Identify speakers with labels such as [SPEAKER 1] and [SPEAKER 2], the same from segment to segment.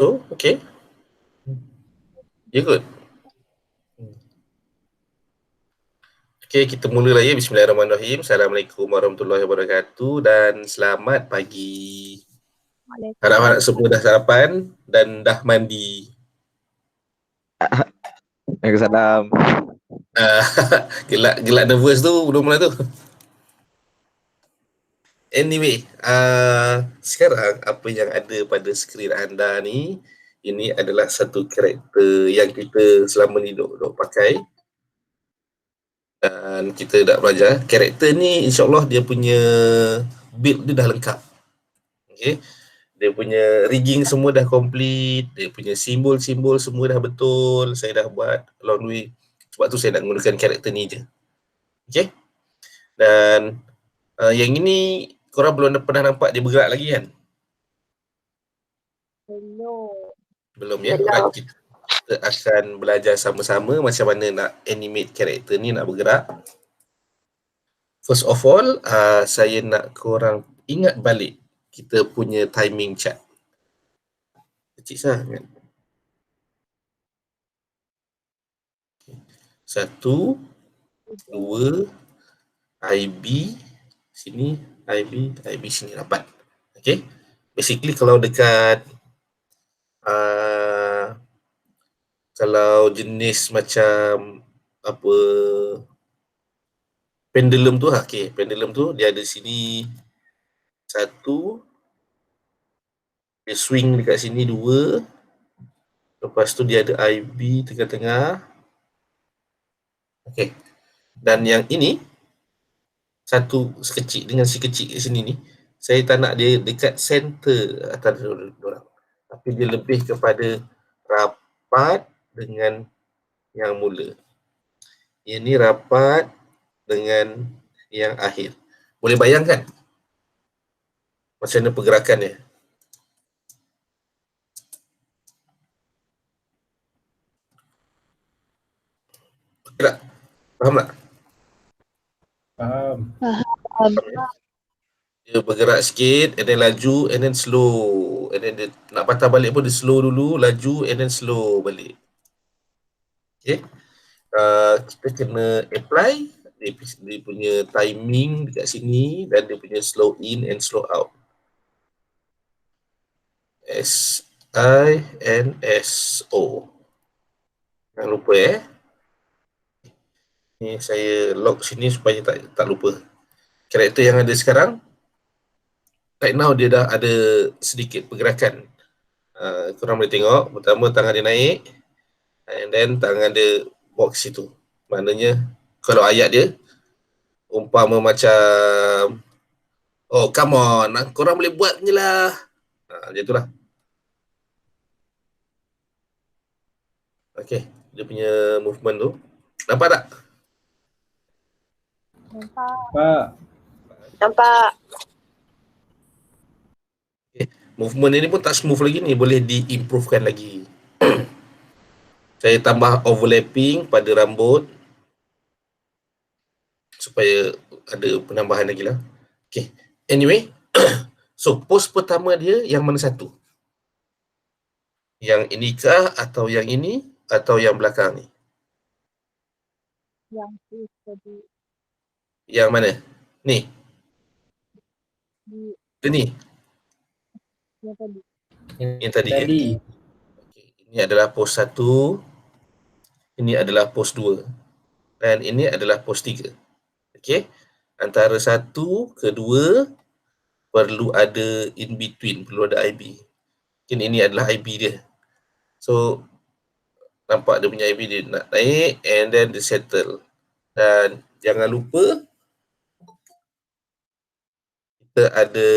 [SPEAKER 1] Oh, okay. Ya kot. Okay, kita mulalah ya. Bismillahirrahmanirrahim. Assalamualaikum warahmatullahi wabarakatuh dan selamat pagi. Harap-harap semua dah sarapan dan dah mandi.
[SPEAKER 2] Waalaikumsalam.
[SPEAKER 1] Gelak nervous tu belum mula tu. Anyway, sekarang apa yang ada pada skrin anda ni, ini adalah satu karakter yang kita selama ni duk pakai. Dan kita dah belajar. Karakter ni insyaAllah dia punya build dia dah lengkap. Okay. Dia punya rigging semua dah complete. Dia punya simbol-simbol semua dah betul. Saya dah buat long way. Sebab tu saya nak menggunakan karakter ni je. Okay. Dan yang ini korang belum pernah nampak dia bergerak lagi kan? Belum ya? Alright, kita akan belajar sama-sama macam mana nak animate karakter ni nak bergerak. First of all, saya nak korang ingat balik kita punya timing chart. Kecil sangat. 1, 2, IB sini, IB sini rapat. Okay. Basically kalau dekat kalau jenis macam apa pendulum tu, okay, pendulum tu dia ada sini 1, dia swing dekat sini 2, lepas tu dia ada IB tengah-tengah. Okay. Dan yang ini satu sekecil dengan si kecil kat sini ni, saya tak nak dia dekat center antara diorang. Tapi dia lebih kepada rapat dengan yang mula. Ini rapat dengan yang akhir. Boleh bayangkan macam mana pergerakannya? Tak? Faham tak?
[SPEAKER 3] Faham.
[SPEAKER 1] Dia bergerak sikit, and then laju, and then slow. And then dia nak patah balik pun dia slow dulu, laju, and then slow balik. Okay. Kita kena apply dia punya timing dekat sini dan dia punya slow in and slow out. S-I-N-S-O. Jangan lupa Ni saya lock sini supaya tak lupa. Karakter yang ada sekarang, right now dia dah ada sedikit pergerakan. Korang boleh tengok, pertama tangan dia naik, and then tangan dia box situ. Maknanya kalau ayat dia umpama macam, oh come on, korang boleh buat je lah. Macam itulah. Okay, dia punya movement tu. Nampak tak?
[SPEAKER 3] Nampak.
[SPEAKER 1] Okay. Movement ini pun tak smooth lagi ni, boleh diimprovekan lagi. Saya tambah overlapping pada rambut supaya ada penambahan lagi lah. Okay, anyway. So, pose pertama dia yang mana satu? Yang ini kah atau yang ini atau yang belakang ni?
[SPEAKER 4] Yang tadi.
[SPEAKER 1] Yang mana? Ni? Ni?
[SPEAKER 4] Yang tadi.
[SPEAKER 1] Yang tadi. Okay. Ini adalah pose 1. Ini adalah pose 2. Dan ini adalah pose 3. Okay. Antara 1 ke 2 perlu ada in between, perlu ada IB. Mungkin ini adalah IB dia. So, nampak dia punya IB dia nak naik and then dia settle. Dan jangan lupa kita ada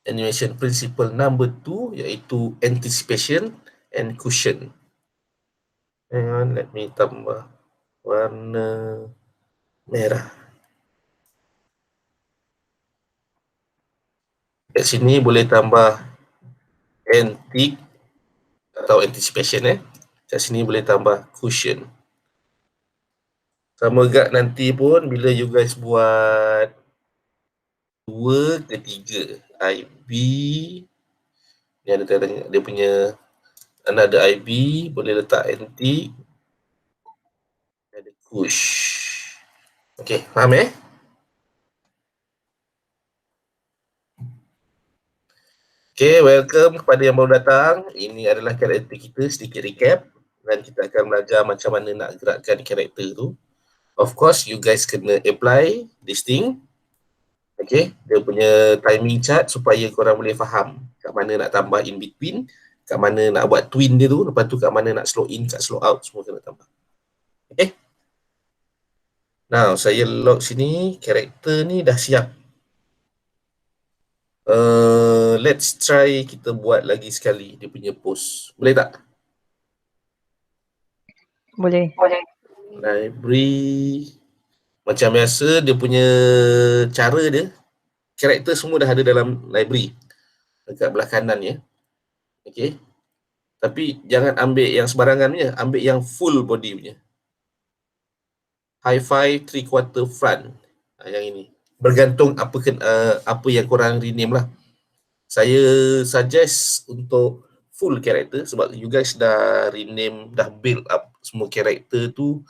[SPEAKER 1] animation principle number 2 iaitu anticipation and cushion. Hang on, let me tambah warna merah. Kat sini boleh tambah antic atau anticipation Kat sini boleh tambah cushion. Sama gak nanti pun bila you guys buat 2 ke 3 IB Ni ada tanya dia punya another IB, boleh letak anti, ada push. Okey, faham Okey, welcome kepada yang baru datang. Ini adalah karakter kita, sedikit recap. Dan kita akan belajar macam mana nak gerakkan karakter tu. Of course, you guys kena apply this thing. Okay, dia punya timing chart supaya korang boleh faham kat mana nak tambah in between, kat mana nak buat twin dia tu, lepas tu kat mana nak slow in, kat slow out, semua kena tambah. Okay. Now, saya log sini, karakter ni dah siap. Let's try kita buat lagi sekali dia punya post. Boleh tak?
[SPEAKER 4] Boleh.
[SPEAKER 1] Library. Macam biasa, dia punya cara dia, karakter semua dah ada dalam library. Dekat belah kanan ya. Okay. Tapi jangan ambil yang sembarangan punya, ambil yang full body punya. High five, 3/4 front. Yang ini. Bergantung apa yang korang rename lah. Saya suggest untuk full karakter sebab you guys dah rename, dah build up semua karakter tu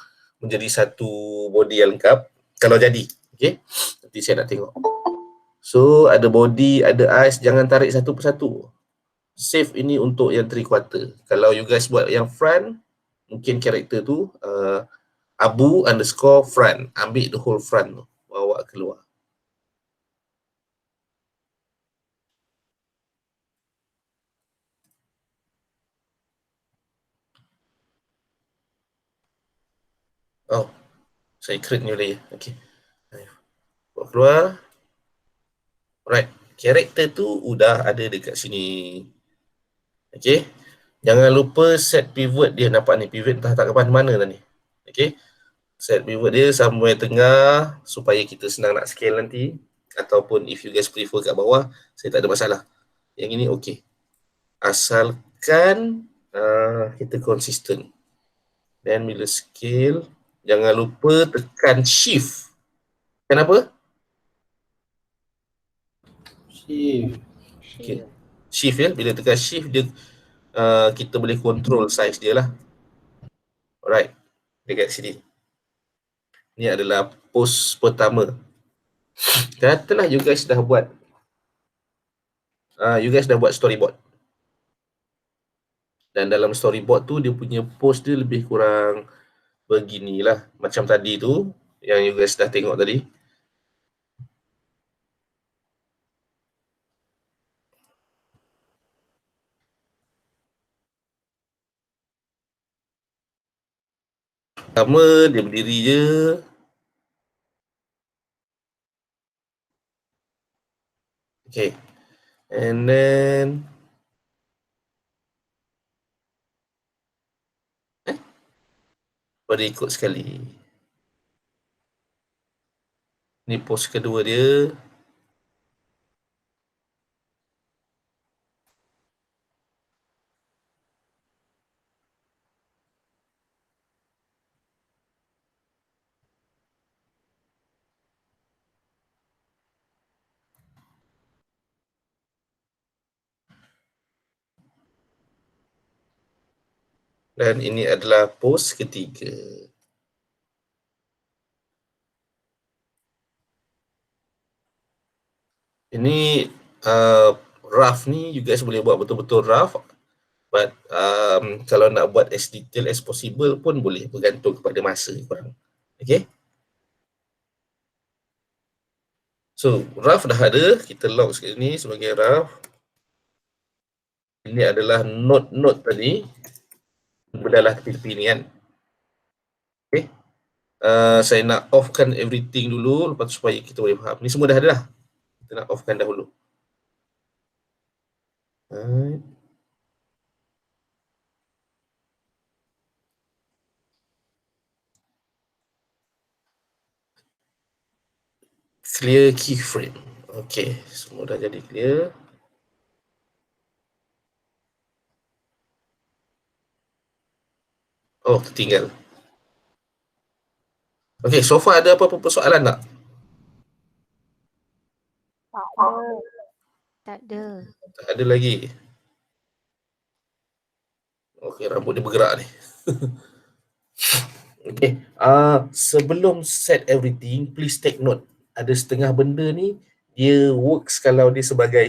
[SPEAKER 1] menjadi satu body yang lengkap. Kalau jadi, okay? Nanti saya nak tengok. So, ada body, ada eyes, jangan tarik satu persatu. Save ini untuk yang 3/4. Kalau you guys buat yang front, mungkin karakter tu Abu_front. Ambil the whole front tu, bawa keluar. Oh, saya create new layer. Okay. Bawa keluar. Alright. Karakter tu udah ada dekat sini. Okay. Jangan lupa set pivot dia. Nampak ni, pivot entah tak ke mana dah ni. Okay. Set pivot dia somewhere tengah supaya kita senang nak scale nanti. Ataupun if you guys prefer kat bawah, saya tak ada masalah. Yang ini okay. Asalkan kita konsisten. Dan bila scale, jangan lupa tekan shift. Kenapa?
[SPEAKER 3] Shift.
[SPEAKER 1] Okay. Shift ya. Bila tekan shift, dia kita boleh control size dia lah. Alright. Dekat sini. Ini adalah post pertama. Katalah you guys dah buat storyboard. Dan dalam storyboard tu dia punya post dia lebih kurang beginilah. Macam tadi tu yang you guys dah tengok tadi. Pertama dia berdiri je. Okay. And then baru ikut sekali. Ni post kedua dia. Dan ini adalah post ketiga. Ini rough ni you guys boleh buat betul-betul rough. But kalau nak buat as detail as possible pun boleh, bergantung kepada masa korang. Okay. So rough dah ada, kita log sekali ni sebagai rough. Ini adalah note-note tadi. Berdalah tepi ni kan. Okay. Saya nak offkan everything dulu lepas tu supaya kita boleh faham. Ni semua dah ada lah. Kita nak offkan dahulu. Clear keyframe. Okay, semua dah jadi clear. Oh, tertinggal. Okay, so far ada apa-apa persoalan tak?
[SPEAKER 4] Tak ada.
[SPEAKER 1] Tak ada lagi. Okay, rambut dia bergerak ni. Okay, sebelum set everything, please take note. Ada setengah benda ni, dia works kalau dia sebagai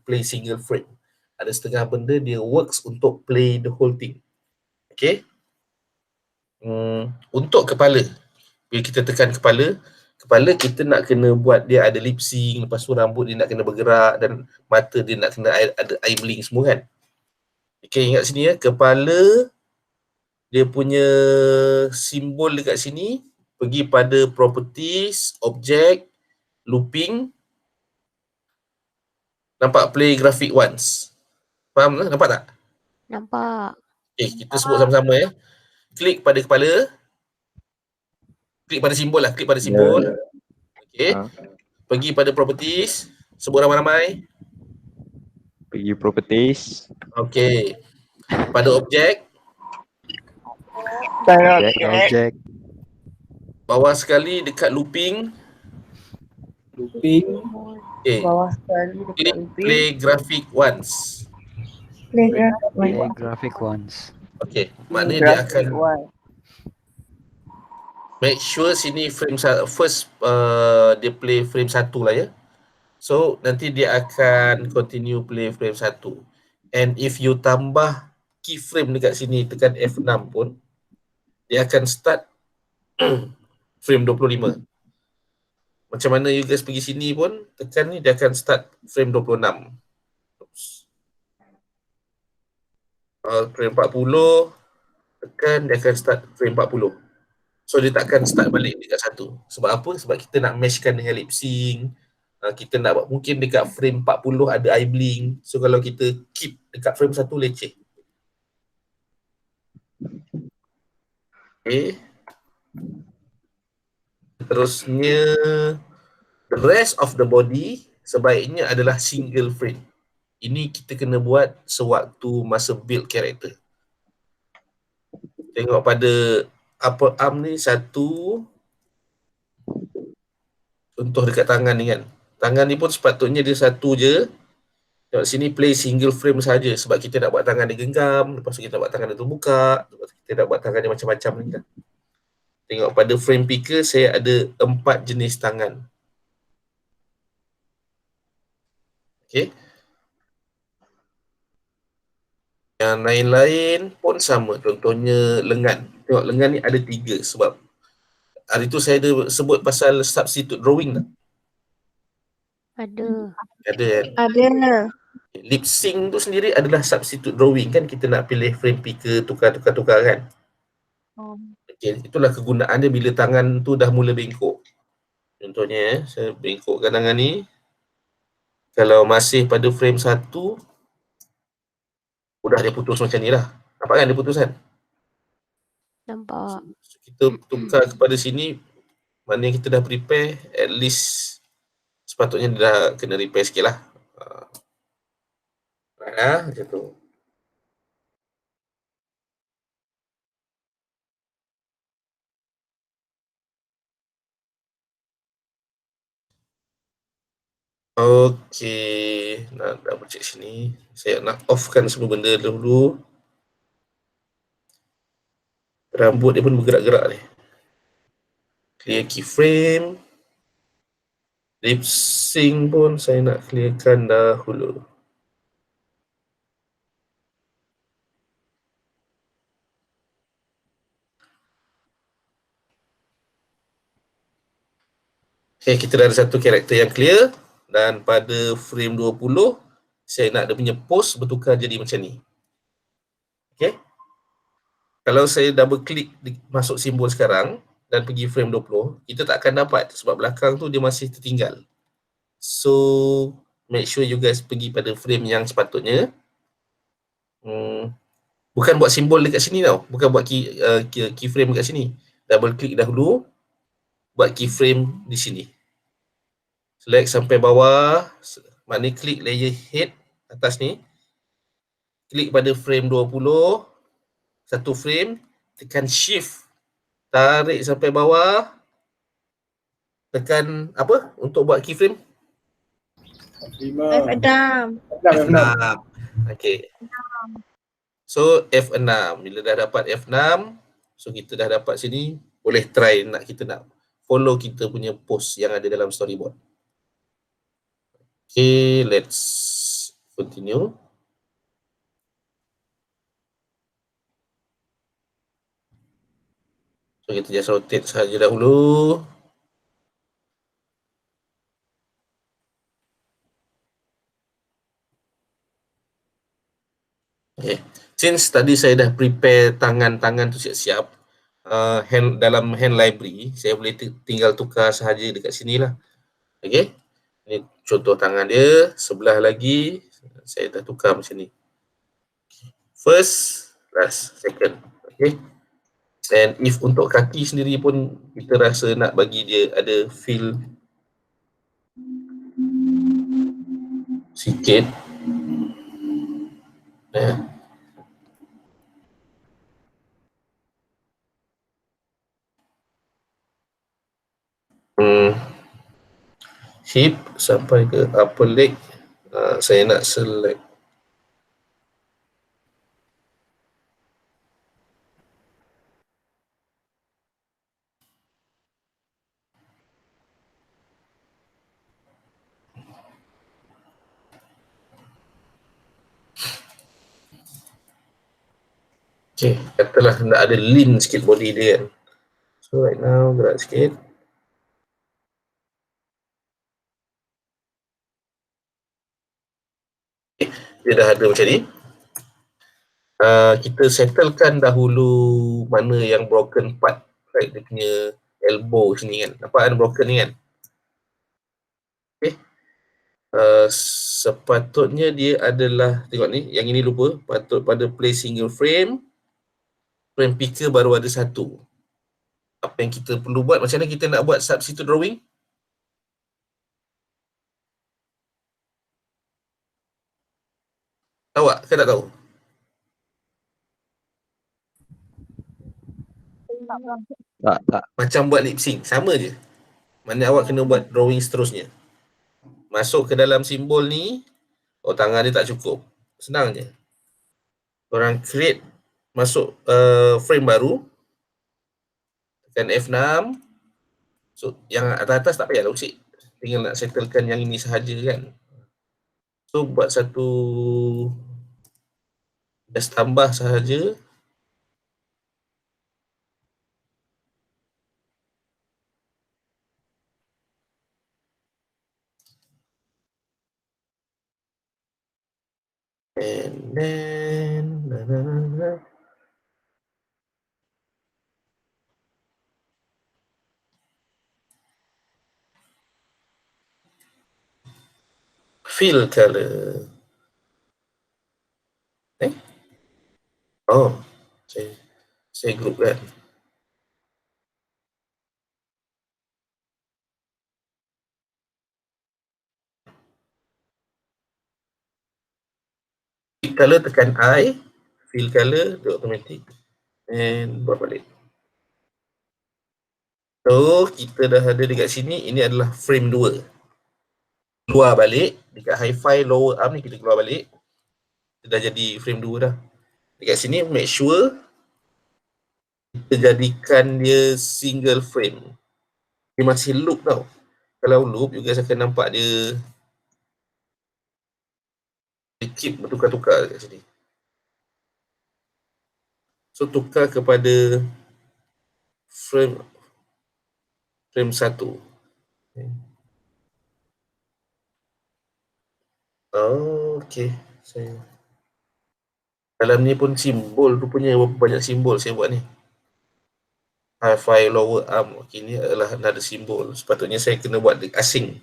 [SPEAKER 1] play single frame. Ada setengah benda dia works untuk play the whole thing. Okay. Untuk kepala, bila kita tekan kepala kita nak kena buat dia ada lip sync, lepas tu rambut dia nak kena bergerak dan mata dia nak kena ada eye blink semua kan. Okay, ingat sini ya, kepala dia punya simbol dekat sini, pergi pada properties, object, looping. Nampak play graphic once? Faham tak? Nampak tak?
[SPEAKER 4] Nampak.
[SPEAKER 1] Okay, kita sebut sama-sama ya. Klik pada kepala. Klik pada simbol lah, klik pada simbol. Okay. Pergi pada properties. Sebut ramai-ramai.
[SPEAKER 2] Pergi properties.
[SPEAKER 1] Okay. Pada objek.
[SPEAKER 2] Object.
[SPEAKER 1] Bawah sekali dekat looping.
[SPEAKER 3] Looping.
[SPEAKER 1] Okay.
[SPEAKER 5] Bawah sekali dekat
[SPEAKER 1] Klik
[SPEAKER 5] looping.
[SPEAKER 1] play graphic once.
[SPEAKER 5] Play
[SPEAKER 2] Play graphic once.
[SPEAKER 1] Okay. Maknanya dia akan
[SPEAKER 5] one.
[SPEAKER 1] make sure sini frame first dia play frame 1 lah ya. So nanti dia akan continue play frame 1. And if you tambah keyframe dekat sini, tekan F6 pun, dia akan start frame 25. Macam mana you guys pergi sini pun, tekan ni dia akan start frame 26. Frame 40, tekan dia akan start frame 40. So dia takkan start balik dekat 1. Sebab apa? Sebab kita nak meshkan dengan lip sync. Kita nak buat mungkin dekat frame 40 ada eye blink. So kalau kita keep dekat frame 1 leceh. Okay. Terusnya, the rest of the body sebaiknya adalah single frame. Ini kita kena buat sewaktu masa build character. Tengok pada upper arm ni satu. Contoh dekat tangan ni kan. Tangan ni pun sepatutnya dia satu je. Tengok sini play single frame saja sebab kita nak buat tangan dia genggam, lepas tu kita nak buat tangan dia terbuka, lepas tu kita nak buat tangan dia macam-macam ni kan. Tengok pada frame picker saya ada 4 jenis tangan. Okay. Yang lain-lain pun sama. Contohnya lengan. Tengok lengan ni ada 3 sebab hari tu saya ada sebut pasal substitute drawing tak?
[SPEAKER 4] Ada.
[SPEAKER 1] Ada kan?
[SPEAKER 5] Ada.
[SPEAKER 1] Lip sync tu sendiri adalah substitute drawing kan, kita nak pilih frame picker, tukar-tukar kan. Okay, itulah kegunaan dia bila tangan tu dah mula bengkok. Contohnya saya bengkokkan tangan ni. Kalau masih pada frame 1, udah dia putus macam ni lah. Nampak kan dia putus kan?
[SPEAKER 4] Nampak.
[SPEAKER 1] So, kita tukar kepada sini, maknanya kita dah prepare, at least sepatutnya dia dah kena repair sikit lah. Macam tu. Okey, nak double check sini. Saya nak offkan semua benda dulu. Rambut dia pun bergerak-gerak ni. Clear keyframe. Lip sync pun saya nak clearkan dahulu. Okay, kita dah ada satu karakter yang clear. Dan pada frame 20, saya nak dia punya pose bertukar jadi macam ni. Okay. Kalau saya double klik masuk simbol sekarang dan pergi frame 20, kita tak akan dapat sebab belakang tu dia masih tertinggal. So, make sure you guys pergi pada frame yang sepatutnya. Bukan buat simbol dekat sini tau. Bukan buat keyframe dekat sini. Double klik dahulu. Buat keyframe di sini. Select sampai bawah. Maknanya klik layer head atas ni. Klik pada frame 20. Satu frame. Tekan shift. Tarik sampai bawah. Tekan apa untuk buat keyframe?
[SPEAKER 5] F6.
[SPEAKER 1] F6. Okay. So F6, bila dah dapat F6, so kita dah dapat sini, boleh try kita nak follow kita punya post yang ada dalam storyboard. Okay, let's continue. So kita just rotate sahaja dahulu. Okay. Since tadi saya dah prepare tangan-tangan tu siap-siap, dalam hand library, saya boleh tinggal tukar sahaja dekat sini lah. Okay. Ini contoh tangan dia, sebelah lagi, saya dah tukar macam ni. First, last, second. Okay. And if untuk kaki sendiri pun, kita rasa nak bagi dia ada feel sikit. Hip sampai ke upper leg, saya nak select. Okay, katalah nak ada lean sikit body dia kan. So right now, gerak sikit. Okay, dia dah ada macam ni. Kita settlekan dahulu mana yang broken part, right? Dia punya elbow sini kan. Nampak kan broken ni kan? Okay. Sepatutnya dia adalah, tengok ni, yang ini lupa, patut pada play single frame, frame picker baru ada satu. Apa yang kita perlu buat, macam mana kita nak buat substitute drawing? Tahu tak? Saya tak tahu.
[SPEAKER 2] Tak.
[SPEAKER 1] Macam buat lip sync, sama je. Mana awak kena buat drawing seterusnya. Masuk ke dalam simbol ni, tangan dia tak cukup. Senang je. Orang create, masuk frame baru, tekan F6. So yang atas-atas tak payah usik, tinggal nak settlekan yang ini sahaja kan. So buat satu, just tambah sahaja. And then fill color. Oh, saya group kan. Fill color, tekan I, fill color, dia automatic. And buat balik. So, kita dah ada dekat sini, ini adalah frame 2. Keluar balik, dekat hi-fi lower arm ni kita keluar balik. Kita dah jadi frame 2 dah. Dekat sini, make sure kita jadikan dia single frame. Dia masih loop tau. Kalau loop, you guys akan nampak dia keep bertukar-tukar dekat sini. So, tukar kepada frame 1. Okay. Dalam ni pun simbol, rupanya banyak simbol saya buat ni. Hi-fi lower arm. Okay, ni adalah ada simbol. Sepatutnya saya kena buat asing.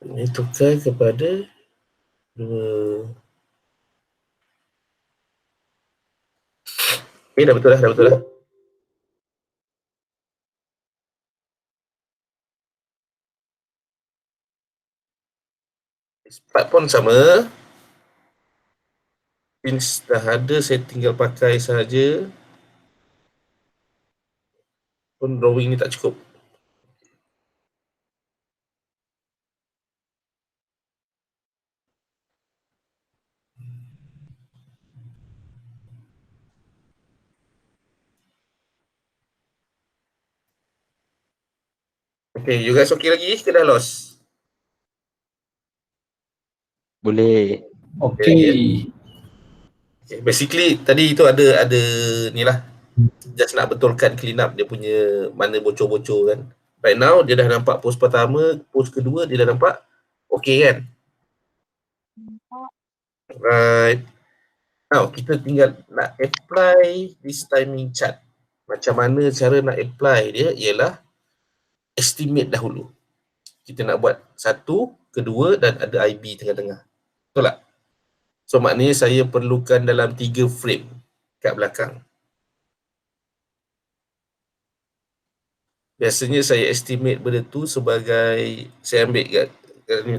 [SPEAKER 1] Ini tukar kepada 2. Okay, dah betul dah. Part pun sama. Since dah ada, saya tinggal pakai saja. Pun drawing ni tak cukup. Okay, you guys okay lagi ke dah lost?
[SPEAKER 2] Boleh.
[SPEAKER 3] Okay.
[SPEAKER 1] Okay, basically tadi tu ada ni lah. Just nak betulkan clean up dia punya mana bocor-bocor kan. Right now dia dah nampak post pertama, post kedua dia dah nampak okay kan. Right. Now kita tinggal nak apply this timing chart. Macam mana cara nak apply dia ialah estimate dahulu. Kita nak buat 1, kedua dan ada IB tengah-tengah. Betul tak? So maknanya saya perlukan dalam 3 frame kat belakang. Biasanya saya estimate benda tu sebagai, saya ambil kat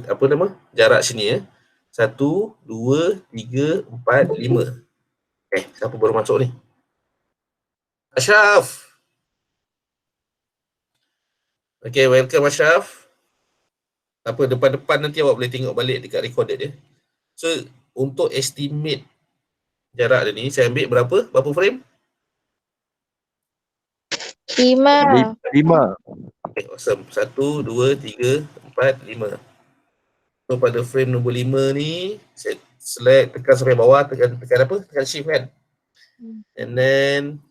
[SPEAKER 1] apa nama? Jarak sini ya. 1, 2, 3, 4, 5. Siapa baru masuk ni? Ashraf. Okay, welcome Ashraf. Apa depan-depan nanti awak boleh tengok balik dekat recorded dia. So untuk estimate jarak dia ni saya ambil berapa frame?
[SPEAKER 4] 5.
[SPEAKER 2] 5.
[SPEAKER 1] Okay, awesome. 1, 2, 3, 4, 5. So pada frame nombor 5 ni saya select, tekan sampai bawah, tekan apa? Tekan shift kan? And then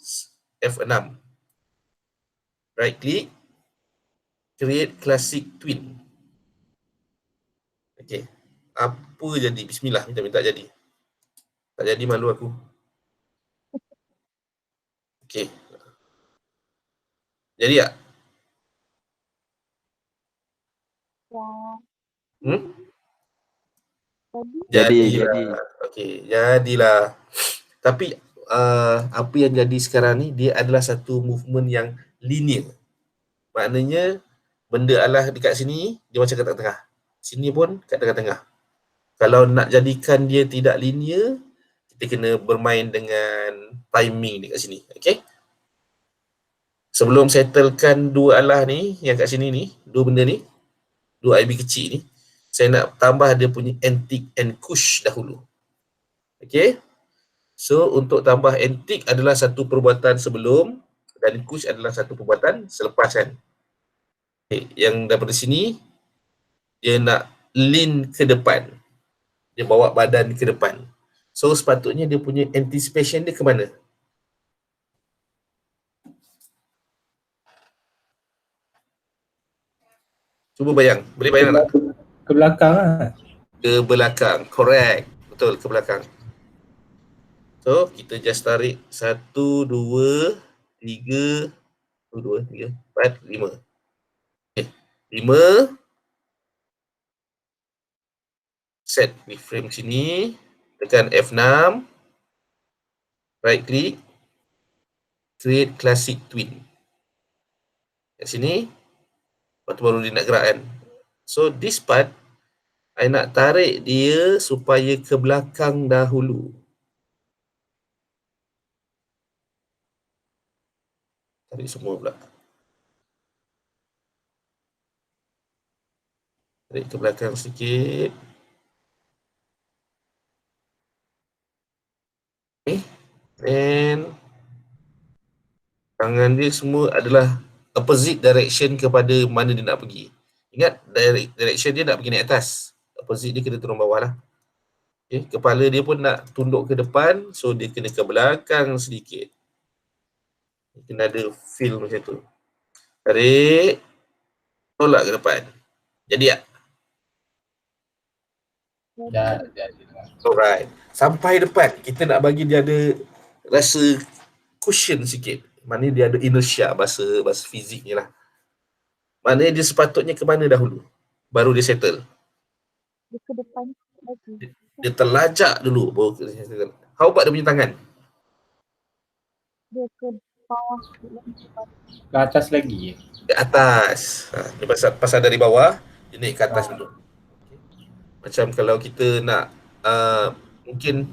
[SPEAKER 1] F6. Right click, create classic twin. Okay. Apa jadi? Bismillah, minta jadi. Tak jadi malu aku. Okay. Jadi tak?
[SPEAKER 4] Ya.
[SPEAKER 2] Jadi.
[SPEAKER 1] Okay, jadilah. Tapi apa yang jadi sekarang ni, dia adalah satu movement yang linear. Maknanya benda Allah dekat sini dia macam kat tengah-tengah. Sini pun kat tengah-tengah. Kalau nak jadikan dia tidak linear, kita kena bermain dengan timing dekat sini. Okay? Sebelum settlekan dua Allah ni, yang kat sini ni, dua benda ni, dua IB kecil ni, saya nak tambah dia punya antik and kush dahulu. Okay? So, untuk tambah antik adalah satu perbuatan sebelum dan kush adalah satu perbuatan selepas kan. Okay. Yang daripada sini, dia nak lean ke depan. Dia bawa badan ke depan. So, sepatutnya dia punya anticipation dia ke mana? Cuba bayang. Boleh bayang tak?
[SPEAKER 3] Ke belakang lah.
[SPEAKER 1] Ke belakang. Correct. Betul, ke belakang. So, kita just tarik 1, 2, 3, 1, 2, 3, 4, 5. Okay. 5. Set di frame sini. Tekan F6. Right click. Create classic twin. Kat sini. Lepas tu baru dia nak gerak kan. So, this part, I nak tarik dia supaya ke belakang dahulu. Tarik semua pula. Tarik ke belakang sikit. Okay. And tangan dia semua adalah opposite direction kepada mana dia nak pergi. Ingat, direction dia nak pergi naik atas. Opposite dia kena turun bawah lah. Okay. Kepala dia pun nak tunduk ke depan. So, dia kena ke belakang sedikit. Kena ada feel macam tu. Tarik. Tolak ke depan. Jadi tak?
[SPEAKER 3] Jadi.
[SPEAKER 1] Alright. Sampai depan, kita nak bagi dia ada rasa cushion sikit. Maknanya dia ada inertia, bahasa fizik ni lah. Maknanya dia sepatutnya ke mana dahulu? Baru dia settle.
[SPEAKER 5] Dia ke depan lagi.
[SPEAKER 1] Dia terlajak dulu baru kita settle. How about dia punya tangan?
[SPEAKER 5] Dia ke bawah.
[SPEAKER 3] Ke atas lagi.
[SPEAKER 1] Ke atas. Dia pasal dari bawah, dia naik ke atas dulu. Macam kalau kita nak mungkin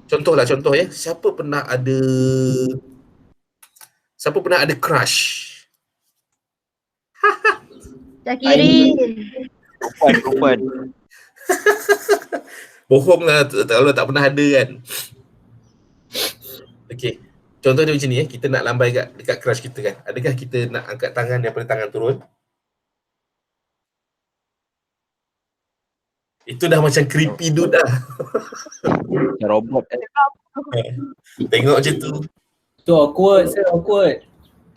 [SPEAKER 1] contoh ya, siapa pernah ada crush?
[SPEAKER 5] Syakiri.
[SPEAKER 2] Perempuan.
[SPEAKER 1] Bohong lah kalau tak pernah ada kan. Okey. Contoh dia macam ni kita nak lambai dekat crush kita kan. Adakah kita nak angkat tangan daripada tangan turun? Itu dah macam creepy dude dah.
[SPEAKER 2] Macam robot.
[SPEAKER 1] Tengok macam tu.
[SPEAKER 3] Tu awkward, awkward.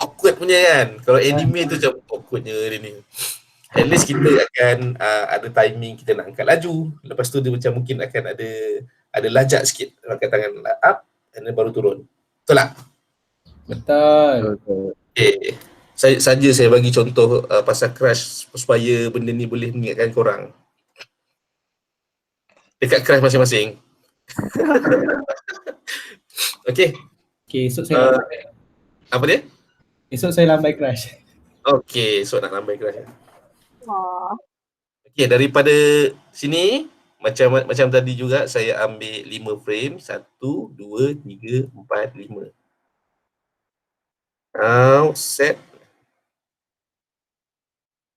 [SPEAKER 1] Awkward punya kan. Kalau anime tu macam awkwardnya dia ni. At least kita akan ada timing kita nak angkat laju. Lepas tu dia macam mungkin akan ada lajak sikit. Angkat tangan up and then baru turun. Betul tak?
[SPEAKER 3] Betul.
[SPEAKER 1] Okay. Saya bagi contoh pasal crush supaya benda ni boleh mengingatkan korang. Dekat crush masing-masing. Okay.
[SPEAKER 3] Okay, esok saya
[SPEAKER 1] Apa dia?
[SPEAKER 3] esok saya lambai crush.
[SPEAKER 1] Okay, so nak lambai crush.
[SPEAKER 5] Wah.
[SPEAKER 1] Okay, daripada sini macam tadi juga saya ambil 5 frame. 1, 2, 3, 4, 5. Now set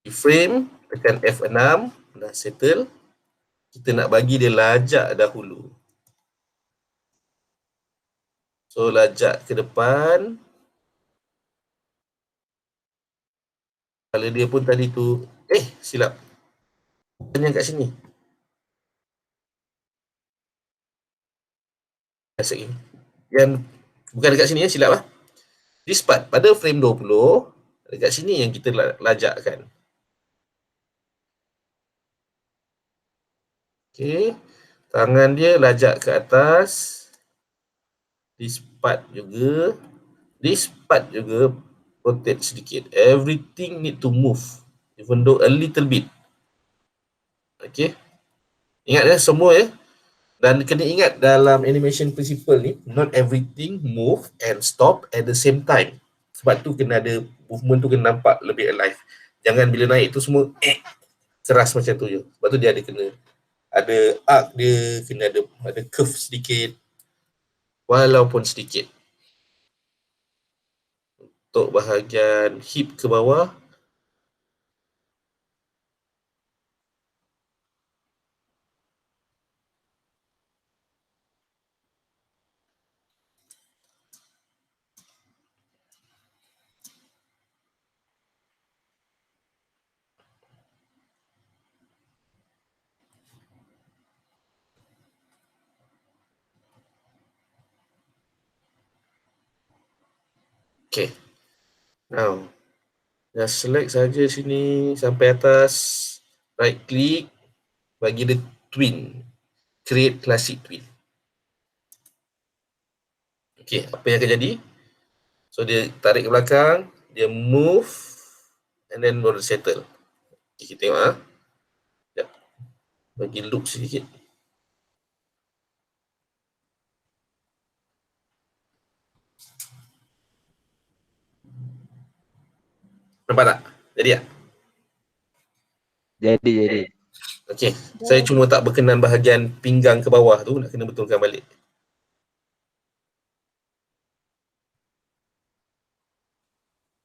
[SPEAKER 1] frame, tekan F6, dah settle. Kita nak bagi dia lajak dahulu. So lajak ke depan. Kepala dia pun tadi tu, silap. Bukan yang kat sini. Yang bukan dekat sini ya, silap lah. This part, pada frame 20, dekat sini yang kita lajakkan. Okay. Tangan dia lajak ke atas. This part juga. This part juga rotate sedikit. Everything need to move. Even though a little bit. Okay. Ingat ya, semua ya. Dan kena ingat dalam animation principle ni, not everything move and stop at the same time. Sebab tu kena ada movement tu kena nampak lebih alive. Jangan bila naik tu semua keras macam tu je. Sebab tu dia kena ada arc dia, kena ada curve sedikit. Walaupun sedikit. Untuk bahagian hip ke bawah, okay. Now, just select saja sini sampai atas, right click, bagi dia twin, create classic twin. Okay, apa yang akan jadi? So dia tarik ke belakang, dia move and then baru settle. Okay, kita tengok Sekejap. Bagi look sedikit. Nampak tak? Jadi tak?
[SPEAKER 2] Jadi.
[SPEAKER 1] Okey, saya cuma tak berkenan bahagian pinggang ke bawah tu, nak kena betulkan balik.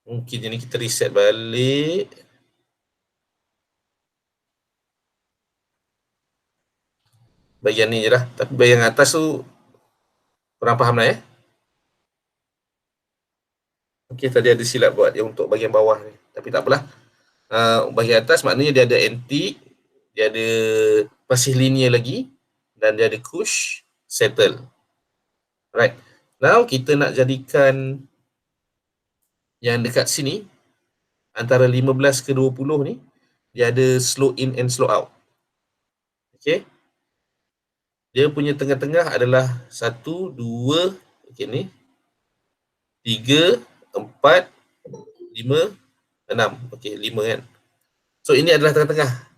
[SPEAKER 1] Mungkin jadi kita reset balik. Bahagian ni je lah. Tapi bahagian atas tu korang faham lah ya? Okey, tadi ada silap buat dia untuk bahagian bawah ni. Tapi tak apalah. Bahagian atas maknanya dia ada antique, dia ada masih linear lagi, dan dia ada push, settle. Right. Now kita nak jadikan yang dekat sini antara 15 ke 20 ni dia ada slow in and slow out. Okey. Dia punya tengah-tengah adalah 1, 2, okey ni. 3, 4, 5, 6. Okey, 5 kan. So ini adalah tengah-tengah.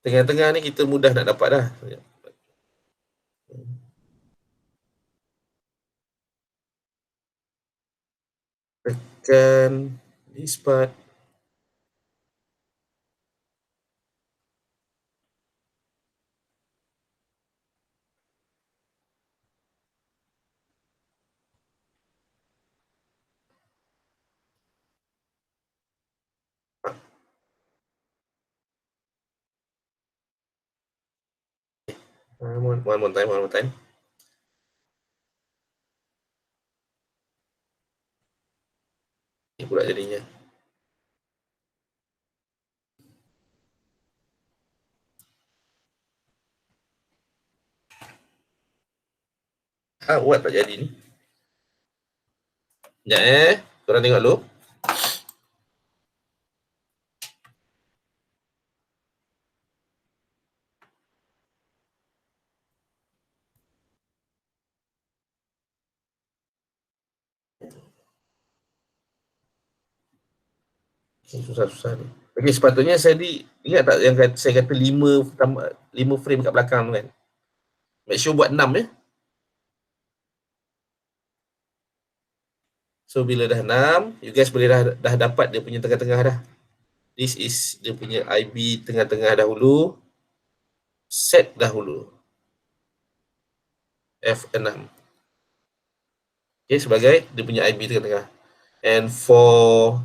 [SPEAKER 1] Tengah-tengah ni kita mudah nak dapat dah. Tekan this part. One more time. Ini pula jadinya. Buat tak jadi ni. Sekejap korang tengok dulu. Susah-susah ni. Okey, sepatutnya saya ingat tak yang saya kata 5 frame kat belakang tu kan. Make sure buat 6 ya. So bila dah 6, you guys boleh dah dapat dia punya tengah-tengah dah. This is dia punya IB tengah-tengah dahulu. Set dahulu. F6. Okay, sebagai dia punya IB tengah-tengah. And for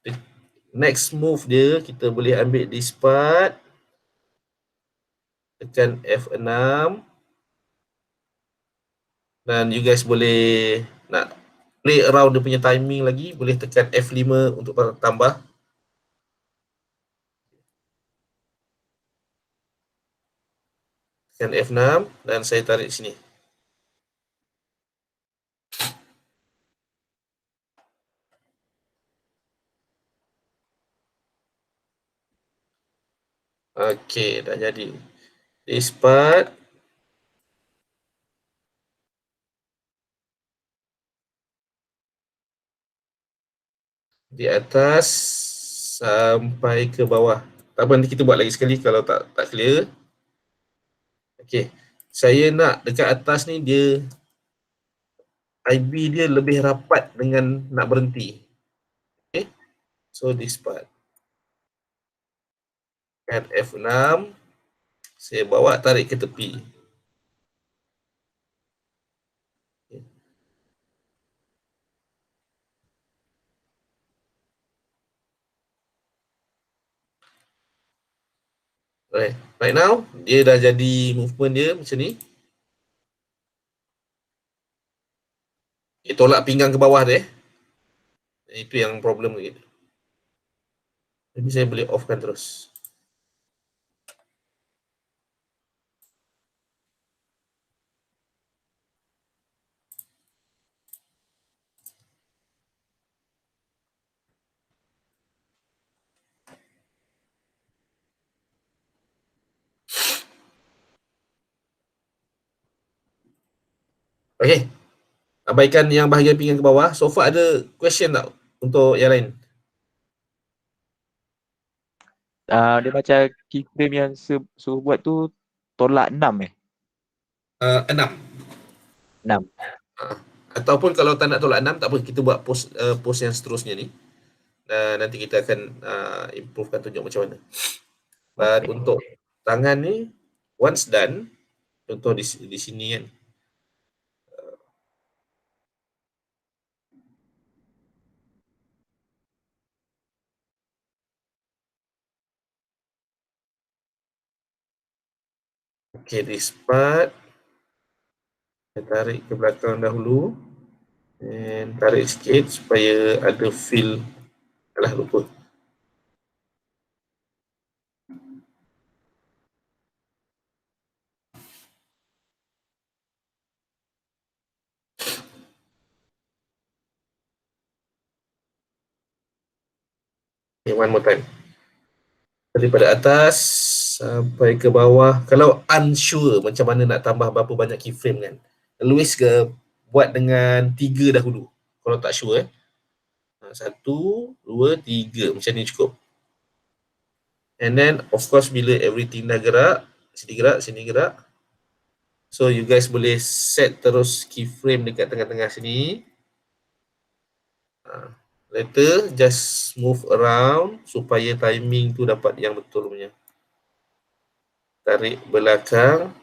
[SPEAKER 1] the next move dia, kita boleh ambil this part. Tekan F6. Dan you guys boleh nak play around dia punya timing lagi, boleh tekan F5 untuk tambah. Tekan F6 dan saya tarik sini. Okey, dah jadi. This part. Di atas sampai ke bawah. Tak apa, nanti kita buat lagi sekali kalau tak clear. Okey. Saya nak dekat atas ni dia IB dia lebih rapat dengan nak berhenti. Okay. So this part. Kan F6. Saya bawa tarik ke tepi. Right now, dia dah jadi movement dia macam ni. Dia tolak pinggang ke bawah dia. Itu yang problem lagi. Jadi saya boleh offkan terus. Okay. Abaikan yang bahagian pinggang ke bawah. So far ada question tak untuk yang lain?
[SPEAKER 2] Dia macam keyframe yang suruh buat tu tolak 6
[SPEAKER 1] 6.
[SPEAKER 2] 6.
[SPEAKER 1] Ataupun kalau tak nak tolak 6, tak apa, kita buat post yang seterusnya ni. Dan nanti kita akan improvekan, tunjuk macam mana. But untuk tangan ni, once done, contoh di sini kan. Okay, this part. Saya tarik ke belakang dahulu. And tarik sikit supaya ada feel. Alah, lupa. Okay, one more time. Daripada atas sampai ke bawah. Kalau unsure macam mana nak tambah berapa banyak keyframe kan, always buat dengan 3 dahulu. Kalau tak sure 1, 2, 3. Macam ni cukup. And then of course bila everything dah gerak, sini gerak. So you guys boleh set terus keyframe dekat tengah-tengah sini. Later just move around supaya timing tu dapat yang betul punya. Tarik belakang.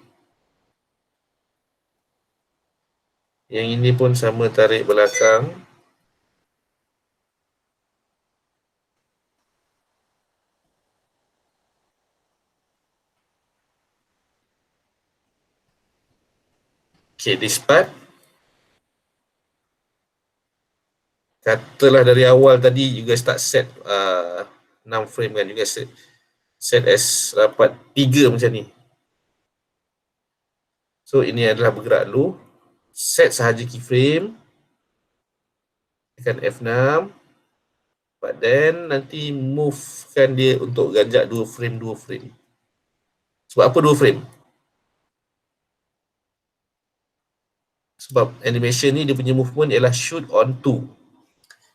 [SPEAKER 1] Yang ini pun sama, tarik belakang. Okay, this part. Katalah dari awal tadi you guys start set 6 frame kan, you guys set as dapat 3 macam ni. So ini adalah bergerak dulu. Set sahaja keyframe. Tekan F6. But then nanti movekan dia untuk ganjak 2 frame. Sebab apa 2 frame? Sebab animation ni dia punya movement ialah shoot on 2.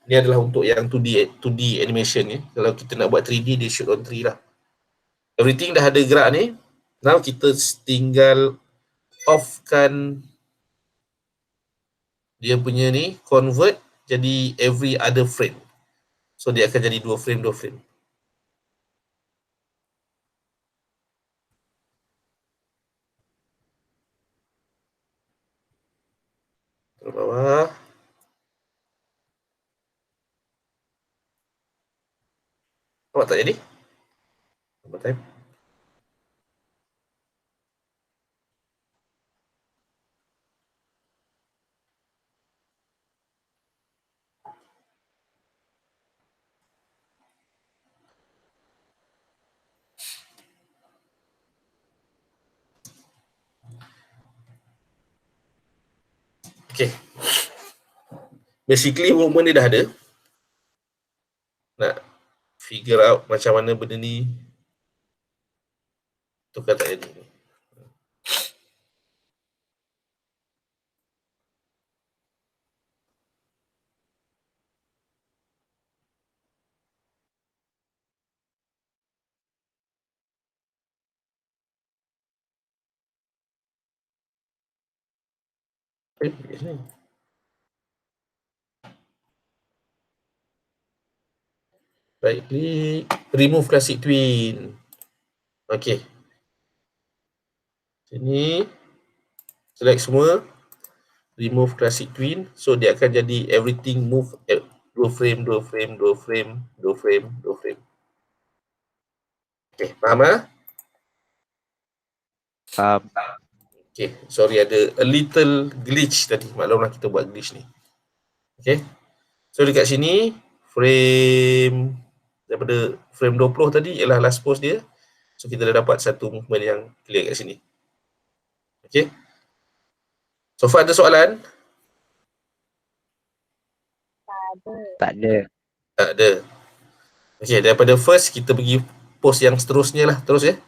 [SPEAKER 1] Ini adalah untuk yang 2D animation ni. Kalau kita nak buat 3D, dia shoot on 3 lah. Everything dah ada gerak ni. Now kita tinggal off-kan dia punya ni, convert jadi every other frame. So dia akan jadi 2 frame. Ke bawah. Nampak tak jadi? Nampak time? Okay. Basically movement dia dah ada. Nak figure out macam mana benda ni tukar tak jadi. Right click, remove classic twin. Okay. Sini select semua, remove classic twin. So dia akan jadi everything move 2 frame. Okay, faham ah?
[SPEAKER 2] Faham.
[SPEAKER 1] Okay, sorry ada a little glitch tadi. Maklumlah kita buat glitch ni. Okay. So dekat sini frame daripada frame 20 tadi ialah last pose dia. So kita dah dapat satu movement yang clear kat sini. Okay. So far ada soalan?
[SPEAKER 2] Tak ada.
[SPEAKER 1] Tak ada. Okay, daripada first kita pergi pose yang seterusnya lah. Terus ya.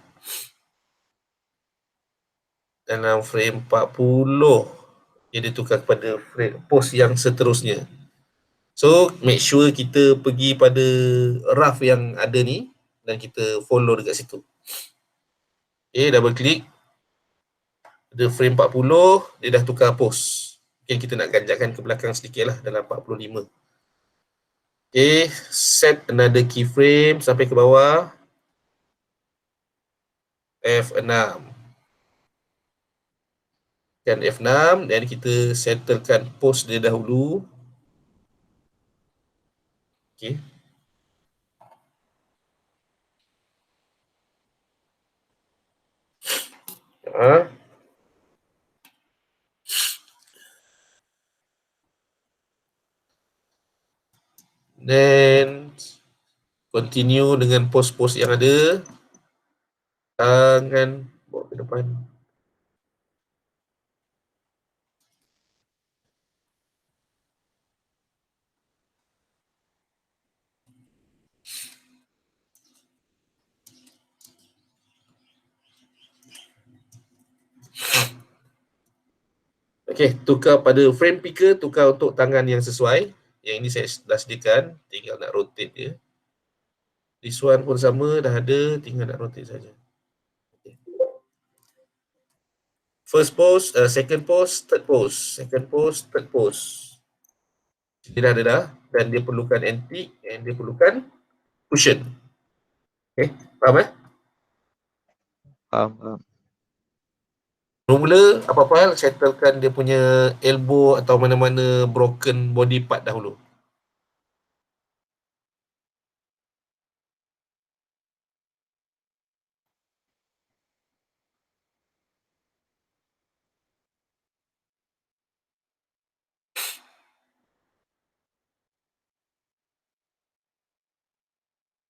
[SPEAKER 1] Dalam frame 40 dia tukar kepada frame pose yang seterusnya. So make sure kita pergi pada rough yang ada ni dan kita follow dekat situ. Okay, double click. Ada frame 40, dia dah tukar pose. Okay, kita nak ganjakkan ke belakang sedikit lah dalam 45. Okay, set another keyframe sampai ke bawah. F6. Dan F6 dan kita settlekan pose dia dahulu. Okay. Then continue dengan pose-pose yang ada. Tangan bawa ke depan. Okay, tukar pada frame picker, tukar untuk tangan yang sesuai. Yang ini saya dah sediakan, tinggal nak rotate dia. This one pun sama, dah ada, tinggal nak rotate saja. Okay. First pose, second pose, third pose. Second pose, third pose. Dia dah ada dah. Dan dia perlukan antique and dia perlukan cushion. Okay, faham
[SPEAKER 2] Faham.
[SPEAKER 1] Mula apa-apa hal, settlekan dia punya elbow atau mana-mana broken body part dahulu.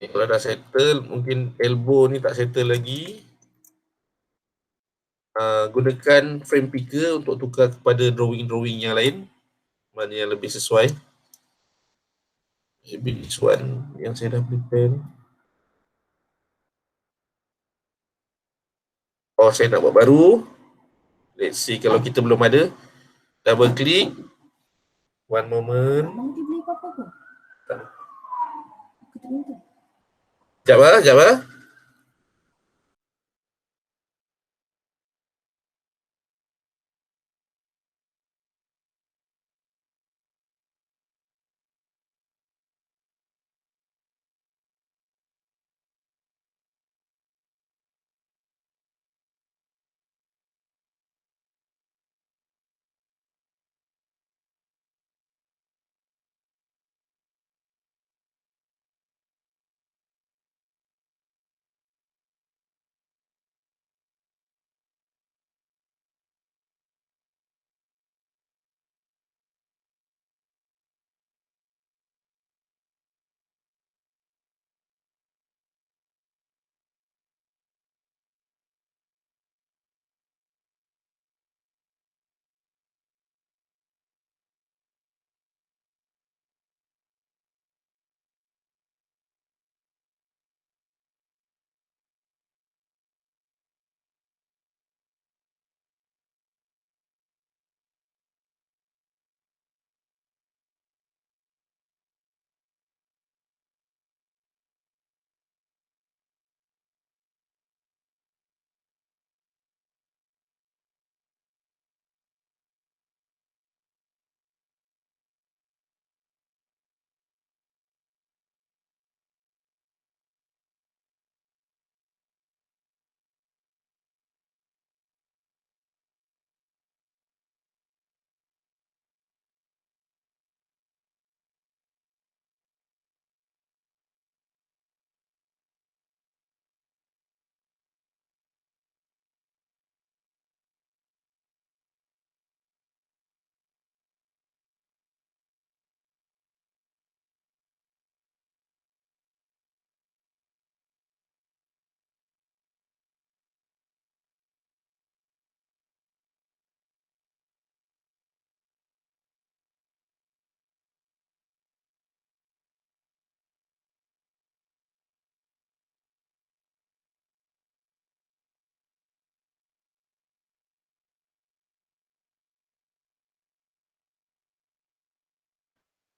[SPEAKER 1] Kalau dah settle, mungkin elbow ni tak settle lagi. Gunakan frame picker untuk tukar kepada drawing-drawing yang lain, mana yang lebih sesuai. Maybe this one yang saya dah prepare. Oh, saya nak buat baru. Let's see kalau kita belum ada. Double click. One moment. Sekejap ah.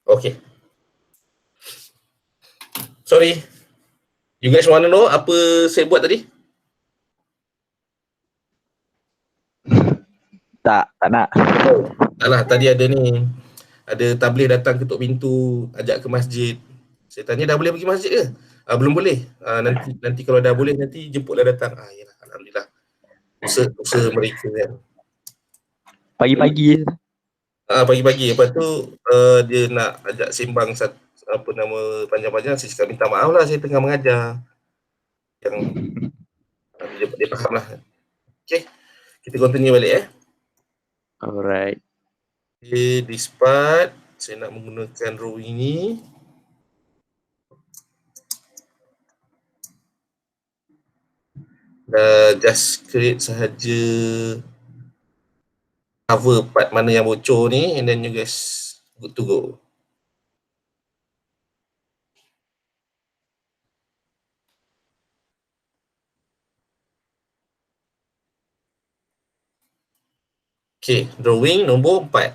[SPEAKER 1] Okay. Sorry. You guys want to know apa saya buat tadi?
[SPEAKER 2] Tak nak.
[SPEAKER 1] Alah, tadi ada ni. Ada tabligh datang ketuk pintu, ajak ke masjid. Saya tanya dah boleh pergi masjid ke? Belum boleh. Nanti kalau dah boleh nanti jemputlah datang. Yalah, alhamdulillah. Usaha mereka kan.
[SPEAKER 2] Pagi-pagi.
[SPEAKER 1] Pagi-pagi. Lepas tu dia nak ajak sembang apa nama panjang-panjang. Saya cakap minta maaf lah, saya tengah mengajar. Yang dia faham lah. Okay, kita continue balik
[SPEAKER 2] Alright.
[SPEAKER 1] Okay, this part saya nak menggunakan drawing ni. Just create sahaja cover part mana yang bocor ni, and then you guys good to go. Okay, drawing nombor 4.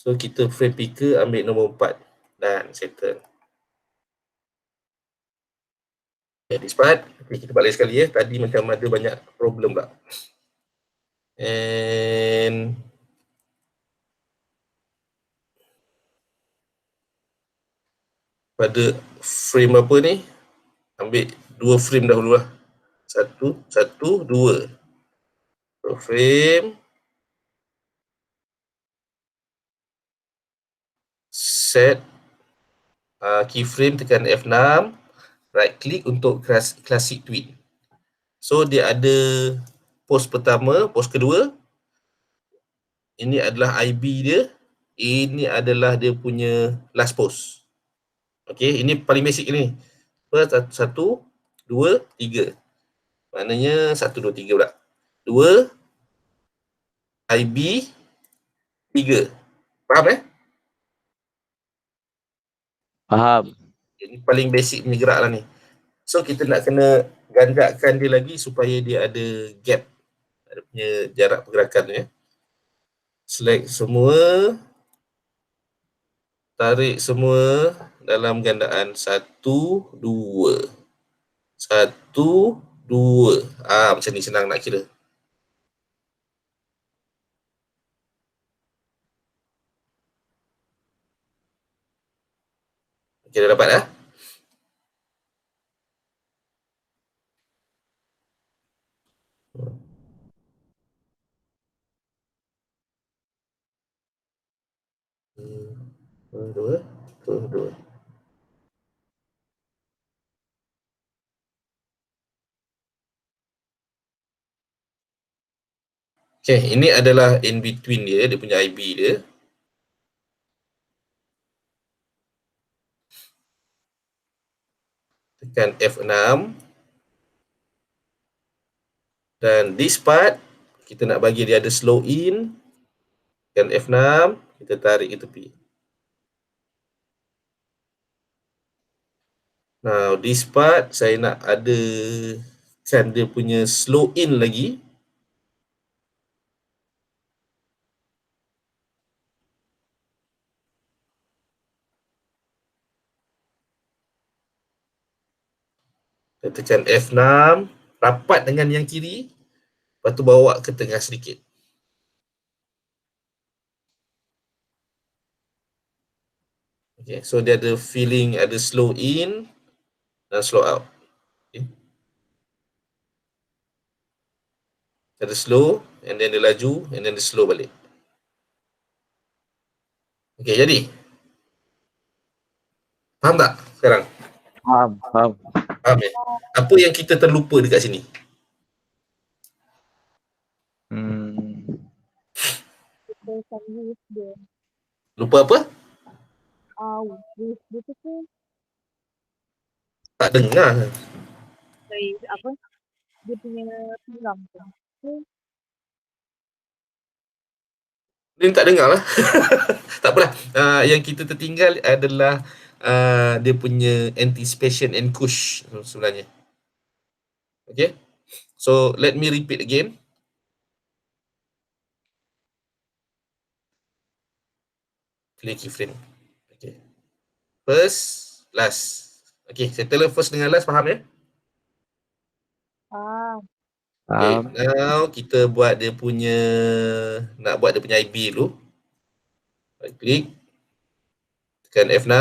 [SPEAKER 1] So kita frame picker ambil nombor 4 dan settle. Okay, this part. Okay, kita balik sekali ya. Tadi macam ada banyak problem pula. And pada frame apa ni? Ambil 2 frame dahulu lah. 1, 2. So frame. Set keyframe, tekan F6, right click untuk classic twin. So dia ada post pertama, post kedua. Ini adalah IB dia. Ini adalah dia punya last post. Okay, ini paling basic ni. First, 1, 2, 3. Maknanya 1, 2, 3 pula. 2, IB, 3. Faham
[SPEAKER 2] Faham.
[SPEAKER 1] Ini paling basic punya gerak lah ni. So kita nak kena gandakan dia lagi supaya dia ada gap. Ada punya jarak pergerakan tu ya. Select semua. Tarik semua dalam gandaan 1, 2. 1, 2. Macam ni senang nak kira. Okay, dah dapat dah? Dua. Okay, ini adalah in between dia punya IB dia. Tekan F6. Dan this part, kita nak bagi dia ada slow in. Tekan F6, kita tarik ke tepi. Now, this part, saya nak ada kan dia punya slow in lagi. Kita tekan F6, rapat dengan yang kiri. Lepas tu bawa ke tengah sedikit. Okay, so dia ada feeling, ada slow in dan slow out. Okay. Ada slow, and then dia laju, and then dia slow balik. Okay, jadi. Faham tak sekarang?
[SPEAKER 2] Faham.
[SPEAKER 1] Faham ya? Apa yang kita terlupa dekat sini?
[SPEAKER 5] Kita cari with dia.
[SPEAKER 1] Lupa apa?
[SPEAKER 5] With dia tu ke?
[SPEAKER 1] Tak dengar.
[SPEAKER 5] Sorry, apa? Dia punya film tu.
[SPEAKER 1] Dia tak dengar lah. Tak apalah. Yang kita tertinggal adalah dia punya anticipation and push sebenarnya. Okay. So, let me repeat again. Clear keyframe. Okay. First, last. Okay, settle first dengan last, faham ya? Okay, now kita buat dia punya, nak buat dia punya IB dulu. Right click. Tekan F6.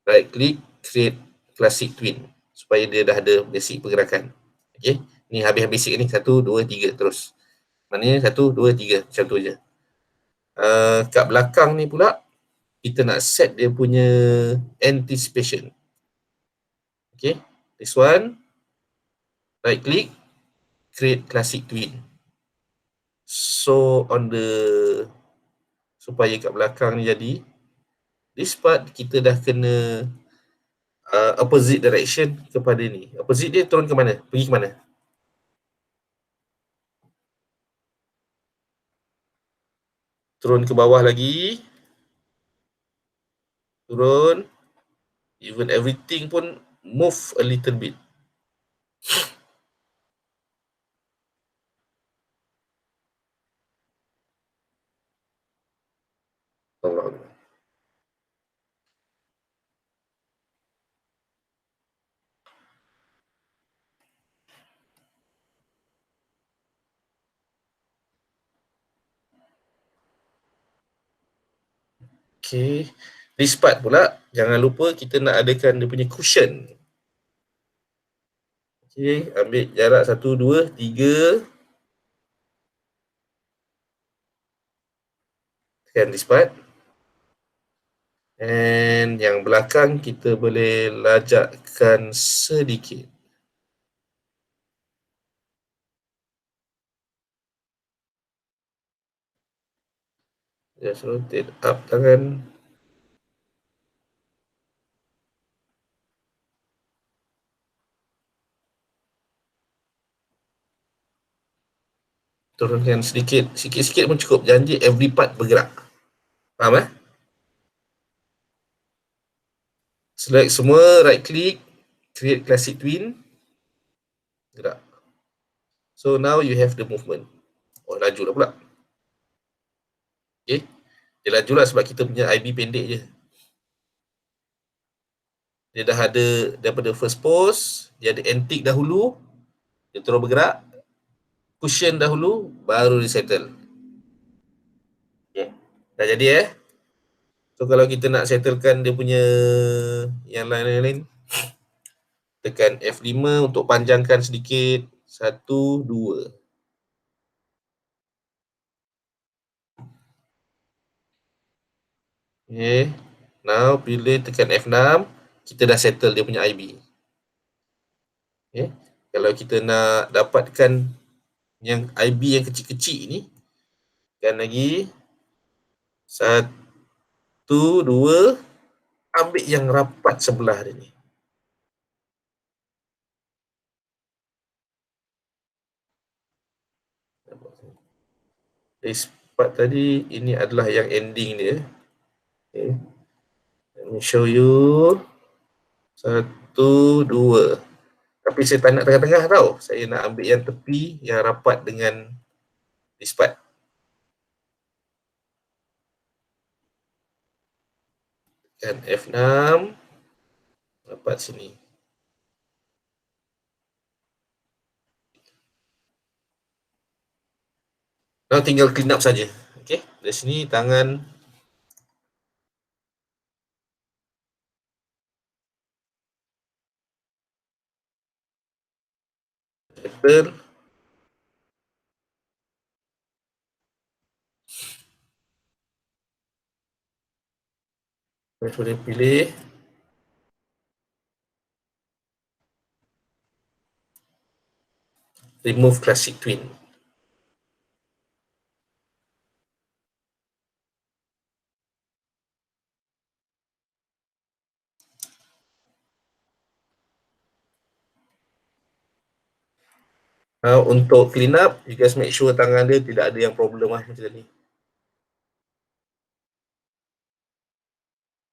[SPEAKER 1] Right click, create classic twin. Supaya dia dah ada basic pergerakan. Okay, ni habis basic ni. 1, 2, 3 terus. Maknanya 1, 2, 3. Macam tu je. Kat belakang ni pula, kita nak set dia punya anticipation. Okay, this one. Right click, create classic twin. So on the, supaya kat belakang ni jadi, this part kita dah kena opposite direction kepada ni. Opposite dia turun ke mana? Pergi ke mana? Turun ke bawah lagi. Turun. Even everything pun move a little bit. Allah. Okay. This part pula, jangan lupa kita nak adakan dia punya cushion. Okay, ambil jarak 1, 2, 3. Tekan this part. And yang belakang kita boleh lajakkan sedikit. Just rotate up tangan. Turunkan sedikit. Sikit-sikit pun cukup. Janji every part bergerak. Faham Select semua, right click, create classic twin. Gerak. So now you have the movement. Oh, laju lah pula. Okay. Dia laju lah sebab kita punya IB pendek je. Dia dah ada daripada first pose, dia ada antique dahulu, dia terus bergerak, cushion dahulu, baru dia settle. Okay. Dah jadi So kalau kita nak settlekan dia punya yang lain-lain, tekan F5 untuk panjangkan sedikit. 1, 2. Okay. Now bila tekan F6, kita dah settle dia punya IB. Okay. Kalau kita nak dapatkan yang IB yang kecil-kecil ni, tekan lagi. 1, 2. Ambil yang rapat sebelah dia ni. This part tadi, ini adalah yang ending dia. Okay. Let me show you. 1, 2. Tapi saya tak nak tengah-tengah tau. Saya nak ambil yang tepi yang rapat dengan this part. Tekan F6. Rapat sini. Now tinggal clean up saja. Okay. Dari sini tangan settle. Saya boleh pilih remove classic twin. Now untuk clean up, you guys make sure tangan dia tidak ada yang problem macam ni.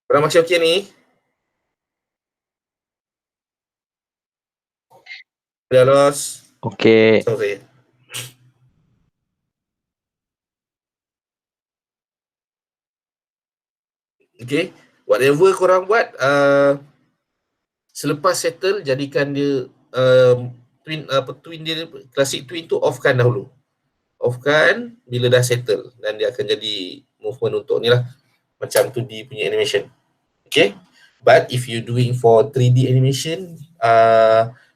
[SPEAKER 1] Korang masih okey ni? Dah los?
[SPEAKER 2] Okey.
[SPEAKER 1] Sorry. Okay. Whatever korang buat, selepas settle, jadikan dia twin dia, classic twin tu off-kan dahulu. Off-kan bila dah settle dan dia akan jadi movement untuk ni lah. Macam 2D punya animation. Okay. But if you doing for 3D animation,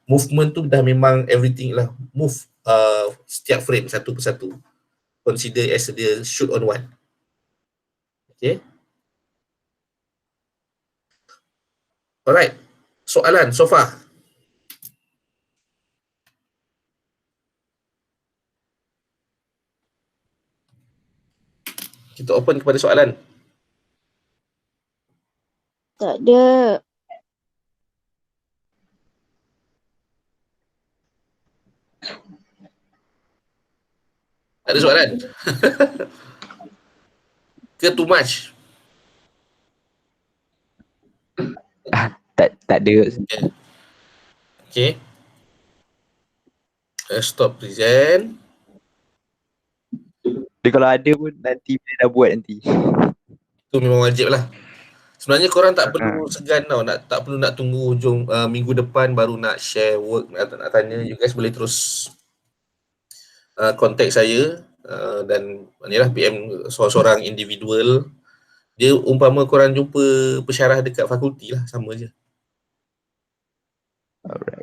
[SPEAKER 1] movement tu dah memang everything lah. Move setiap frame satu persatu. Consider as dia shoot on one. Okay. Alright. Soalan so far. Kita open kepada soalan.
[SPEAKER 4] Tak ada.
[SPEAKER 1] Ada soalan? Ke too much?
[SPEAKER 2] Tak ada.
[SPEAKER 1] Okay. Stop present.
[SPEAKER 2] Dia kalau ada pun nanti bila dah buat nanti.
[SPEAKER 1] Tu memang wajib lah. Sebenarnya korang tak perlu segan tau, tak perlu nak tunggu hujung minggu depan baru nak share work, nak tanya. You guys boleh terus contact saya dan ni lah PM seorang-seorang individual. Dia umpama korang jumpa pensyarah dekat fakulti lah, sama je.
[SPEAKER 2] Alright.